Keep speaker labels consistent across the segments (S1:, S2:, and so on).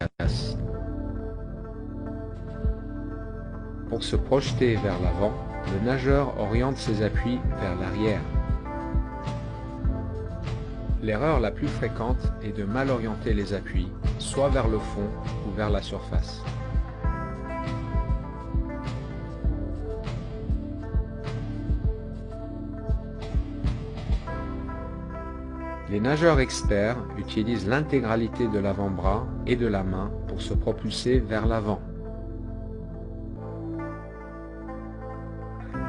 S1: efficace. Pour se projeter vers l'avant, le nageur oriente ses appuis vers l'arrière. L'erreur la plus fréquente est de mal orienter les appuis, soit vers le fond ou vers la surface. Les nageurs experts utilisent l'intégralité de l'avant-bras et de la main pour se propulser vers l'avant.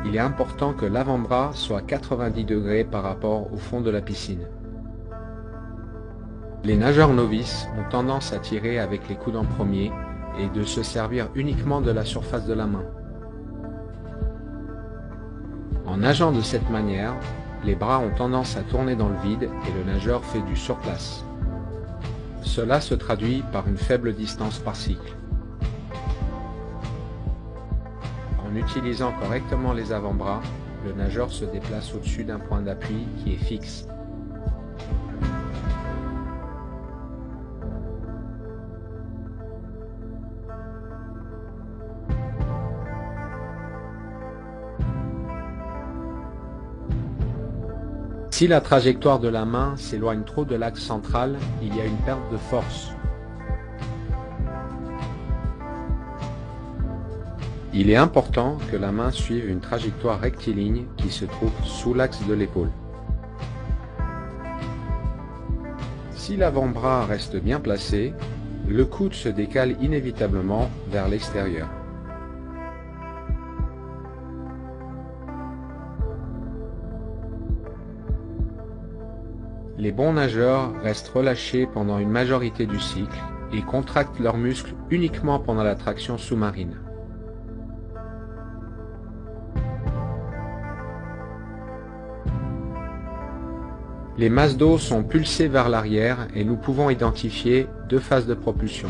S1: Il est important que l'avant-bras soit 90 degrés par rapport au fond de la piscine. Les nageurs novices ont tendance à tirer avec les coudes en premier et de se servir uniquement de la surface de la main. En nageant de cette manière, les bras ont tendance à tourner dans le vide et le nageur fait du surplace. Cela se traduit par une faible distance par cycle. En utilisant correctement les avant-bras, le nageur se déplace au-dessus d'un point d'appui qui est fixe. Si la trajectoire de la main s'éloigne trop de l'axe central, il y a une perte de force. Il est important que la main suive une trajectoire rectiligne qui se trouve sous l'axe de l'épaule. Si l'avant-bras reste bien placé, le coude se décale inévitablement vers l'extérieur. Les bons nageurs restent relâchés pendant une majorité du cycle et contractent leurs muscles uniquement pendant la traction sous-marine. Les masses d'eau sont pulsées vers l'arrière et nous pouvons identifier deux phases de propulsion.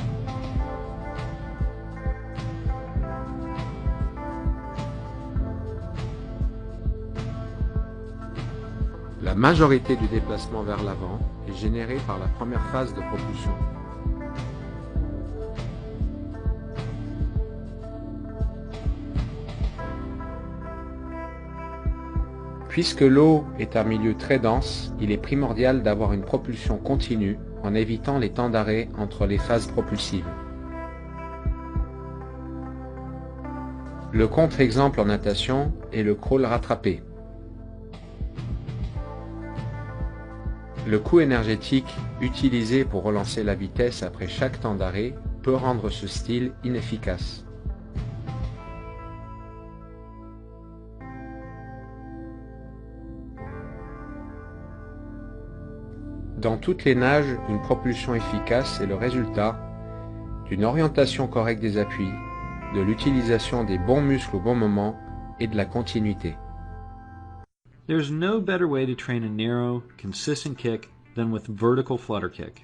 S1: La majorité du déplacement vers l'avant est générée par la première phase de propulsion. Puisque l'eau est un milieu très dense, il est primordial d'avoir une propulsion continue en évitant les temps d'arrêt entre les phases propulsives. Le contre-exemple en natation est le crawl rattrapé. Le coût énergétique utilisé pour relancer la vitesse après chaque temps d'arrêt peut rendre ce style inefficace. Dans toutes les nages, une propulsion efficace est le résultat d'une orientation correcte des appuis, de l'utilisation des bons muscles au bon moment et de la continuité.
S2: There's no better way to train a narrow, consistent kick than with vertical flutter kick.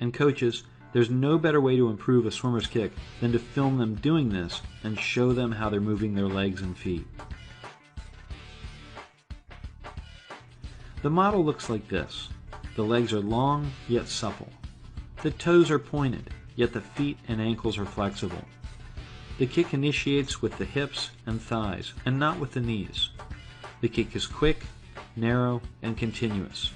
S2: And coaches, there's no better way to improve a swimmer's kick than to film them doing this and show them how they're moving their legs and feet. The model looks like this. The legs are long, yet supple. The toes are pointed, yet the feet and ankles are flexible. The kick initiates with the hips and thighs, and not with the knees. The kick is quick, narrow, and continuous.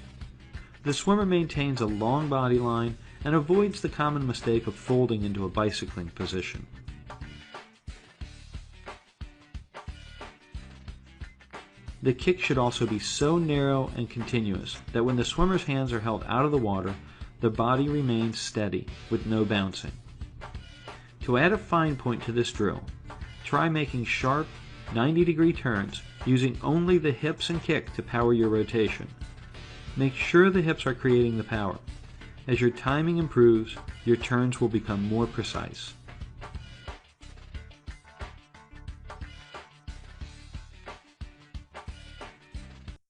S2: The swimmer maintains a long body line and avoids the common mistake of folding into a bicycling position. The kick should also be so narrow and continuous that when the swimmer's hands are held out of the water, the body remains steady with no bouncing. To add a fine point to this drill, try making sharp 90-degree turns using only the hips and kick to power your rotation. Make sure the hips are creating the power. As your timing improves, your turns will become more precise.